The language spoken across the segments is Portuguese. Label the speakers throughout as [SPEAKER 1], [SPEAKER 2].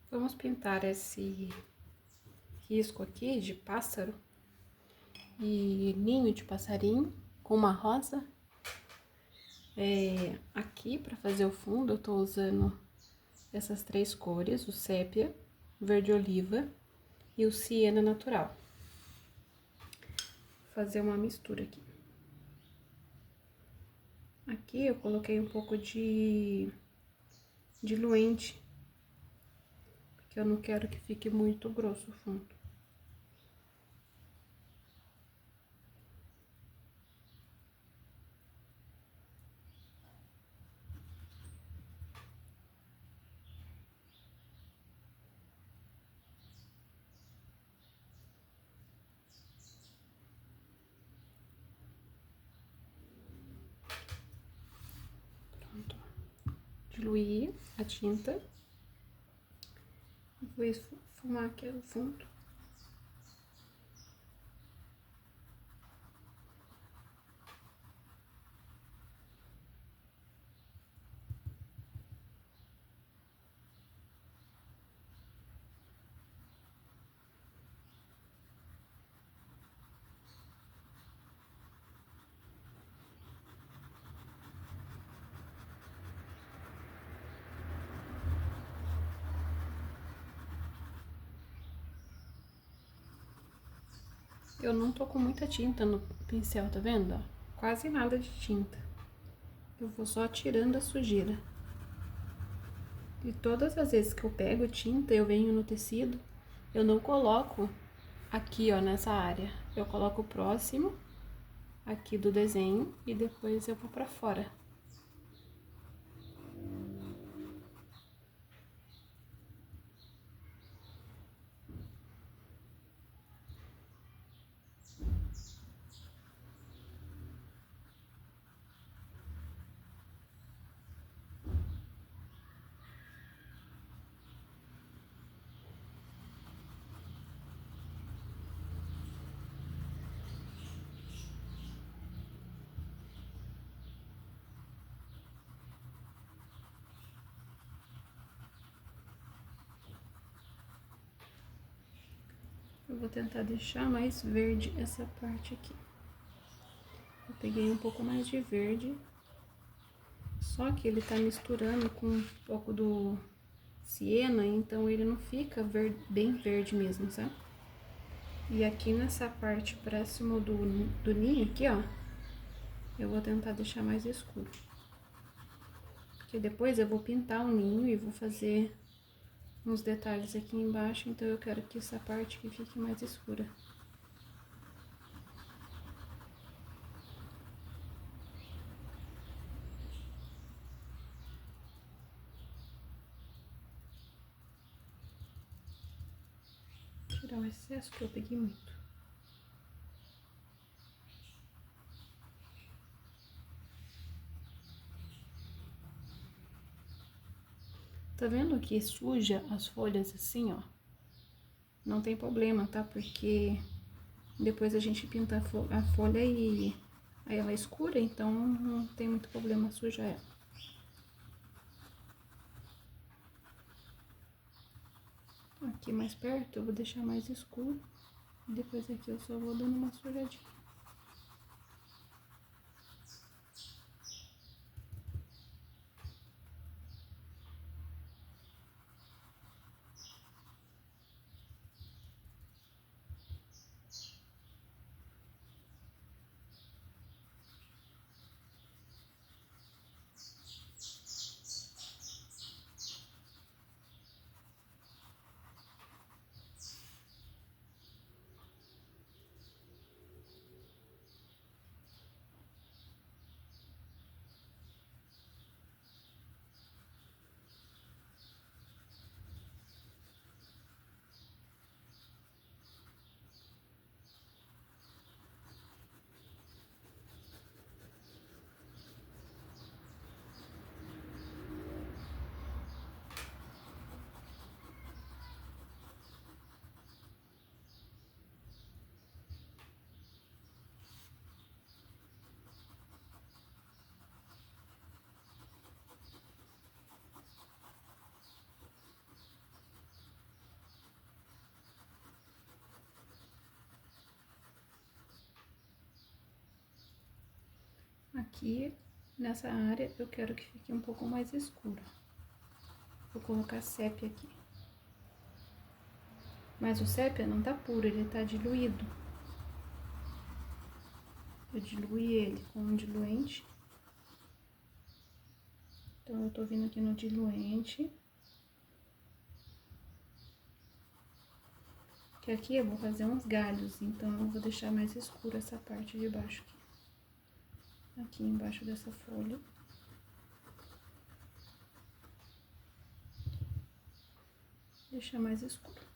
[SPEAKER 1] Vamos pintar esse risco aqui de pássaro e ninho de passarinho com uma rosa. Aqui, para fazer o fundo, eu tô usando essas três cores, o sépia, o verde oliva e o siena natural. Vou fazer uma mistura aqui. Aqui eu coloquei um pouco de diluente, porque eu não quero que fique muito grosso o fundo. Pronto. Diluí a tinta. Vou esfumar aqui o fundo. Eu não tô com muita tinta no pincel, tá vendo? Ó, quase nada de tinta. Eu vou só tirando a sujeira. E todas as vezes que eu pego tinta, eu venho no tecido, eu não coloco aqui, ó, nessa área. Eu coloco próximo aqui do desenho e depois eu vou pra fora. Eu vou tentar deixar mais verde essa parte aqui. Eu peguei um pouco mais de verde, só que ele tá misturando com um pouco do siena, então ele não fica bem verde mesmo, sabe? E aqui nessa parte próximo do ninho aqui, ó, eu vou tentar deixar mais escuro. Porque depois eu vou pintar o ninho e vou fazer uns detalhes aqui embaixo, então eu quero que essa parte aqui fique mais escura. Vou tirar o excesso que eu peguei muito. Tá vendo que suja as folhas assim, ó? Não tem problema, tá? Porque depois a gente pinta a folha e aí ela é escura, então não tem muito problema sujar ela. Aqui mais perto eu vou deixar mais escuro. E depois aqui eu só vou dando uma sujadinha. aqui nessa área eu quero que fique um pouco mais escuro. Vou colocar sépia aqui. Mas o sépia não tá puro, ele tá diluído. Eu diluí ele com um diluente. Então, eu tô vindo aqui no diluente. Que aqui eu vou fazer uns galhos, então eu vou deixar mais escuro essa parte de baixo aqui. Aqui embaixo dessa folha. Deixar mais escuro.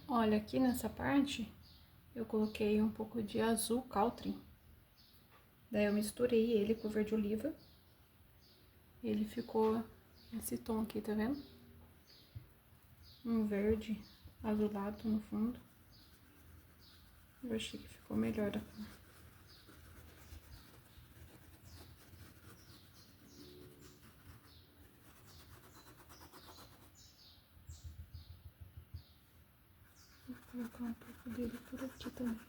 [SPEAKER 1] Olha, aqui nessa parte, eu coloquei um pouco de azul Caltrim. Daí eu misturei ele com o verde oliva. Ele ficou esse tom aqui, tá vendo? Um verde azulado no fundo. Eu achei que ficou melhor a cor. Vou colocar um pouco dele por aqui também.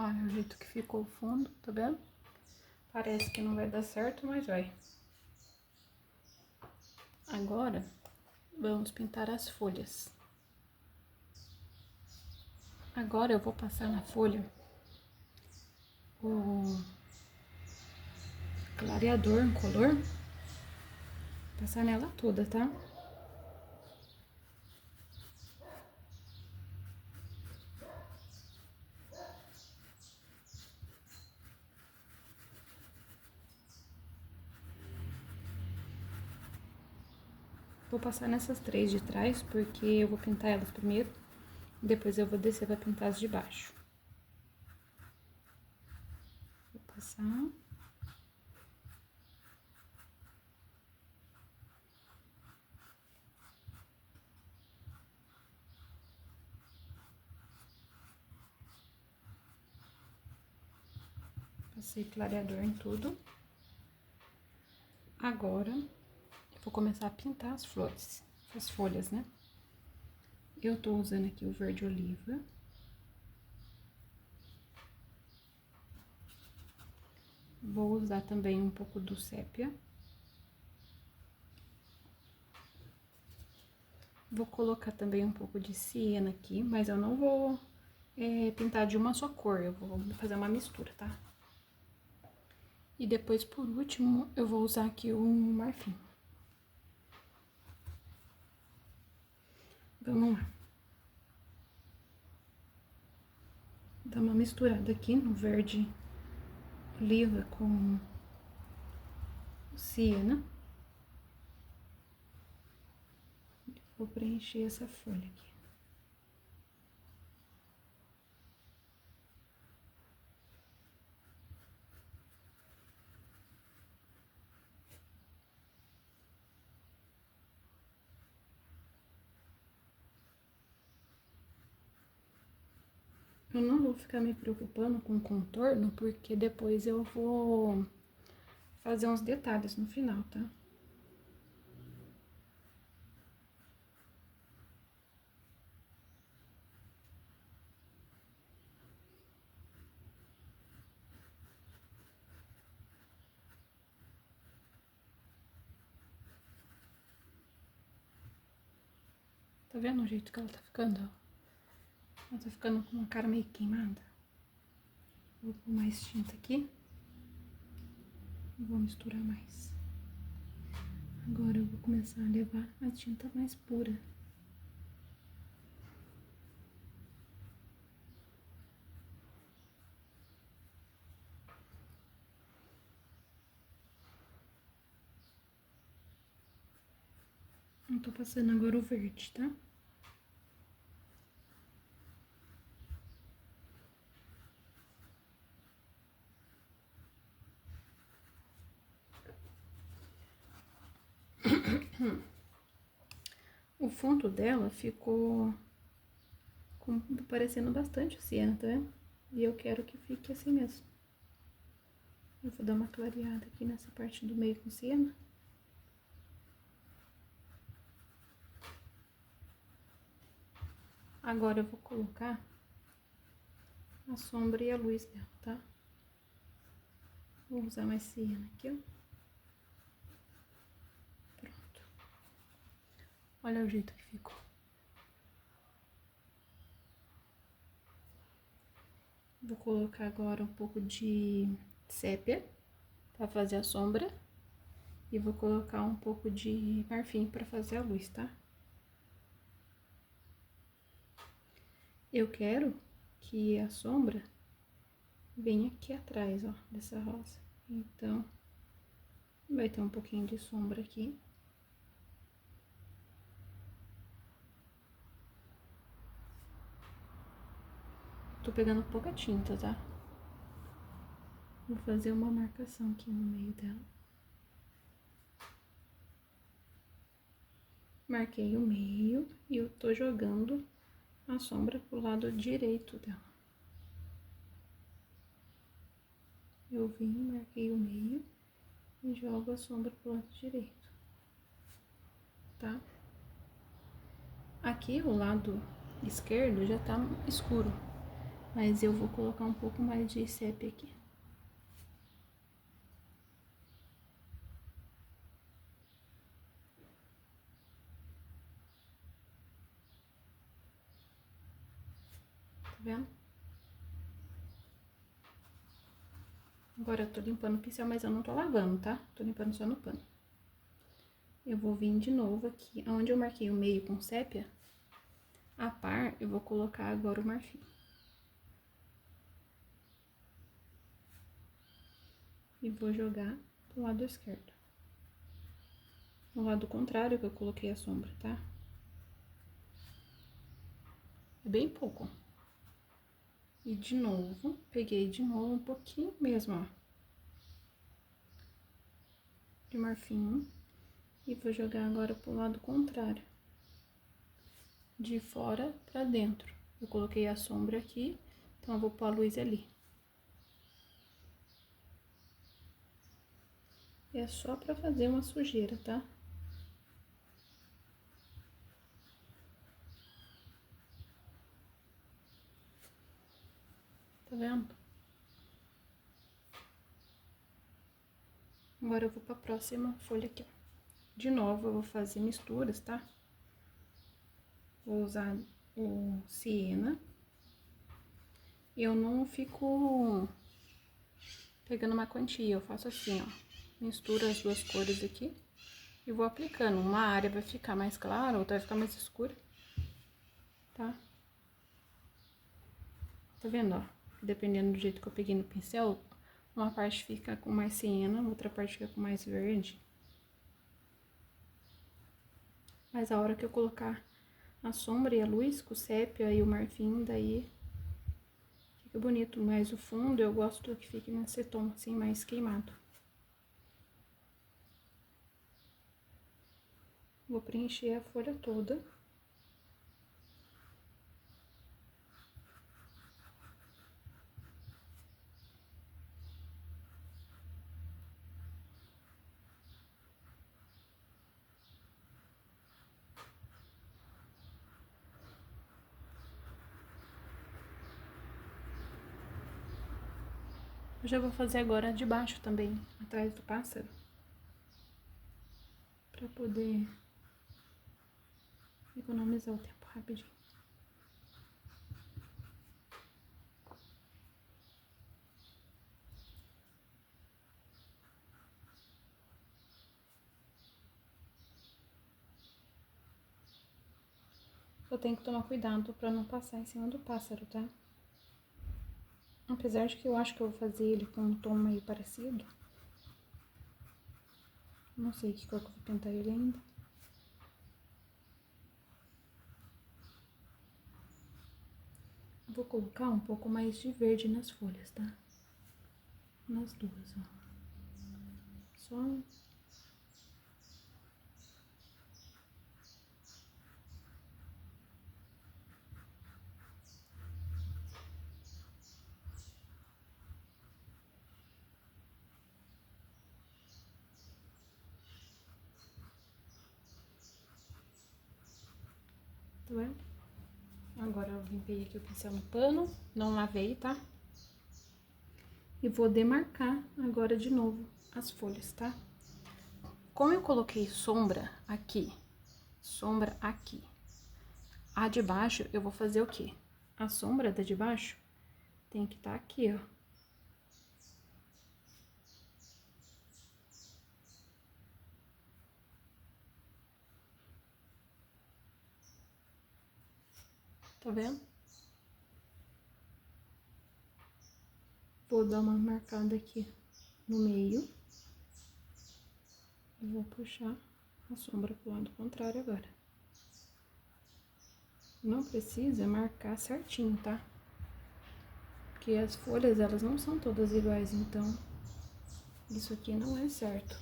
[SPEAKER 1] Olha o jeito que ficou o fundo, tá vendo? Parece que não vai dar certo, mas vai. Agora, vamos pintar as folhas. Agora eu vou passar na folha o clareador incolor. Passar nela toda, tá? Vou passar nessas três de trás, porque eu vou pintar elas primeiro. Depois eu vou descer pra pintar as de baixo. Vou passar. Passei clareador em tudo. Agora, eu vou começar a pintar as flores, as folhas, né? Eu tô usando aqui o verde oliva. Vou usar também um pouco do sépia. Vou colocar também um pouco de siena aqui, mas eu não vou pintar de uma só cor, eu vou fazer uma mistura, tá? E depois, por último, eu vou usar aqui o marfim. Vamos lá. Dá uma misturada aqui no verde oliva com siena. Vou preencher essa folha aqui. Eu não vou ficar me preocupando com o contorno, porque depois eu vou fazer uns detalhes no final, tá? Tá vendo o jeito que ela tá ficando, ó? Ela tá ficando com uma cara meio queimada. Vou pôr mais tinta aqui. E vou misturar mais. Agora eu vou começar a levar a tinta mais pura. Eu tô passando agora o verde, tá? O fundo dela ficou parecendo bastante siena, tá vendo? E eu quero que fique assim mesmo. Eu vou dar uma clareada aqui nessa parte do meio com siena. Agora eu vou colocar a sombra e a luz dela, tá? Vou usar mais siena aqui, ó. Pronto. Olha o jeito que ficou. Vou colocar agora um pouco de sépia pra fazer a sombra. E vou colocar um pouco de marfim pra fazer a luz, tá? Eu quero que a sombra venha aqui atrás, ó, dessa rosa. Então, vai ter um pouquinho de sombra aqui. Tô pegando pouca tinta, tá? Vou fazer uma marcação aqui no meio dela. Marquei o meio e eu tô jogando a sombra pro lado direito dela. Eu vim, marquei o meio e jogo a sombra pro lado direito, tá? Aqui o lado esquerdo já tá escuro, mas eu vou colocar um pouco mais de sépia aqui. Tá vendo? Agora eu tô limpando o pincel, mas eu não tô lavando, tá? Tô limpando só no pano. Eu vou vir de novo aqui, onde eu marquei o meio com sépia, a par, eu vou colocar agora o marfim. E vou jogar do lado esquerdo. No lado contrário que eu coloquei a sombra, tá? É bem pouco. E de novo, peguei de novo um pouquinho mesmo, ó. De marfim. E vou jogar agora pro lado contrário. De fora pra dentro. Eu coloquei a sombra aqui, então eu vou pôr a luz ali. é só pra fazer uma sujeira, tá? Tá vendo? Agora eu vou pra próxima folha aqui, ó. De novo, eu vou fazer misturas, tá? Vou usar o siena. Eu não fico pegando uma quantia, eu faço assim, ó. Misturo as duas cores aqui e vou aplicando. Uma área vai ficar mais clara, outra vai ficar mais escura, tá? Tá vendo, ó? Dependendo do jeito que eu peguei no pincel, uma parte fica com mais siena, outra parte fica com mais verde. Mas a hora que eu colocar a sombra e a luz, com o sépia e o marfim, daí fica bonito. Mas o fundo eu gosto que fique nesse tom assim, mais queimado. Vou preencher a folha toda. Eu já vou fazer agora de baixo também, atrás do pássaro. Pra poder economizar o tempo rapidinho. Eu tenho que tomar cuidado pra não passar em cima do pássaro, tá? Apesar de que eu acho que eu vou fazer ele com um tom meio parecido. Não sei que cor que eu vou pintar ele ainda. Vou colocar um pouco mais de verde nas folhas, tá? Nas duas, ó. Só... Tá vendo? Agora eu limpei aqui o pincel no pano, não lavei, tá? E vou demarcar agora de novo as folhas, tá? Como eu coloquei sombra aqui, a de baixo eu vou fazer o quê? A sombra da de baixo tem que estar aqui, ó. Tá vendo? Vou dar uma marcada aqui no meio. E vou puxar a sombra pro lado contrário agora. Não precisa marcar certinho, tá? Porque as folhas, elas não são todas iguais, então isso aqui não é certo.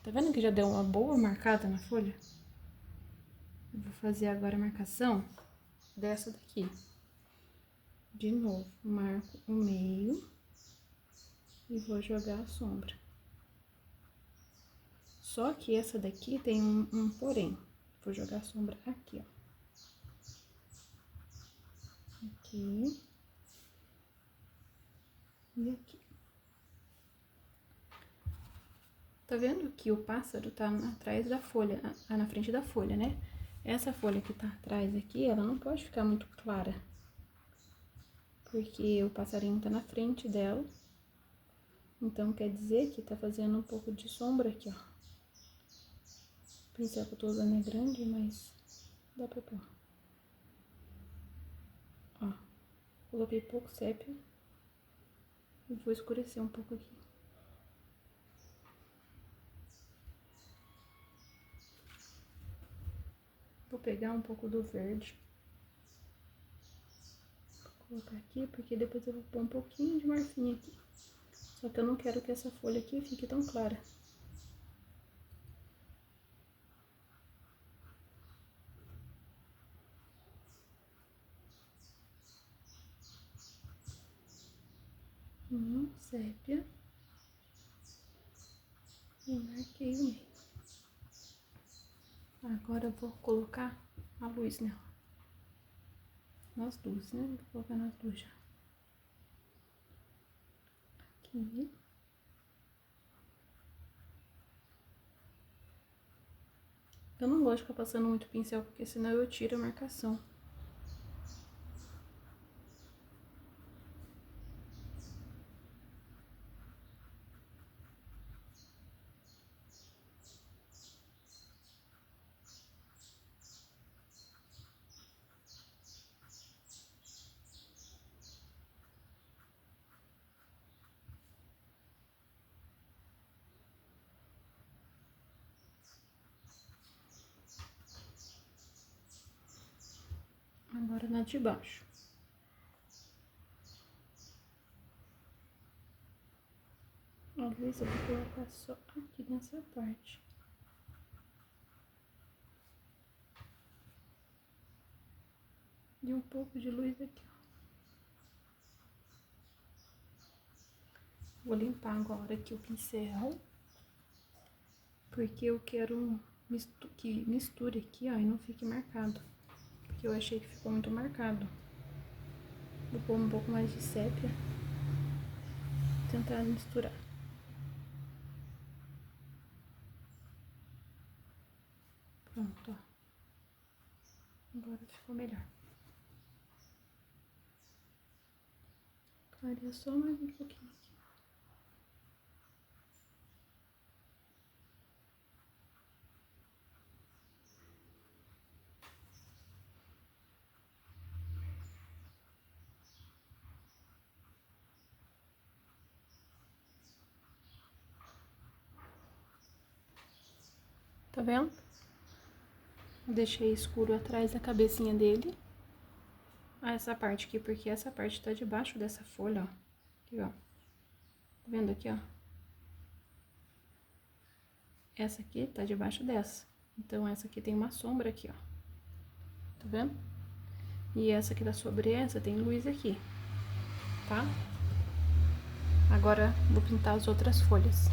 [SPEAKER 1] Tá vendo que já deu uma boa marcada na folha? Eu vou fazer agora a marcação dessa daqui. De novo, marco o meio e vou jogar a sombra. Só que essa daqui tem um porém. Vou jogar a sombra aqui, ó. Aqui. E aqui. Tá vendo que o pássaro tá atrás da folha, na frente da folha, né? Essa folha que tá atrás aqui, ela não pode ficar muito clara. Porque o passarinho tá na frente dela. Então, quer dizer que tá fazendo um pouco de sombra aqui, ó. O pincel que eu tô usando é grande, mas dá pra pôr. Ó, coloquei pouco sépia. E vou escurecer um pouco aqui. Vou pegar um pouco do verde. Vou colocar aqui, porque depois eu vou pôr um pouquinho de marfim aqui. Só que eu não quero que essa folha aqui fique tão clara. Sépia. E marquei o meio. Agora eu vou colocar a luz nela. Nas duas, né? Vou colocar nas duas já. Aqui. Eu não gosto de ficar passando muito pincel, porque senão eu tiro a marcação. Agora na de baixo. A luz eu vou colocar só aqui nessa parte. E um pouco de luz aqui, ó. Vou limpar agora aqui o pincel. Porque eu quero que misture aqui, ó, e não fique marcado. Porque eu achei que ficou muito marcado. Vou pôr um pouco mais de sépia. Tentar misturar. Pronto, ó. Agora ficou melhor. Clareia só mais um pouquinho aqui. Tá vendo? Eu deixei escuro atrás da cabecinha dele. Essa parte aqui, porque essa parte tá debaixo dessa folha, ó. Aqui, ó. Tá vendo aqui, ó? Essa aqui tá debaixo dessa. Então, essa aqui tem uma sombra aqui, ó. Tá vendo? E essa aqui tá sobre essa tem luz aqui, tá? Agora, vou pintar as outras folhas.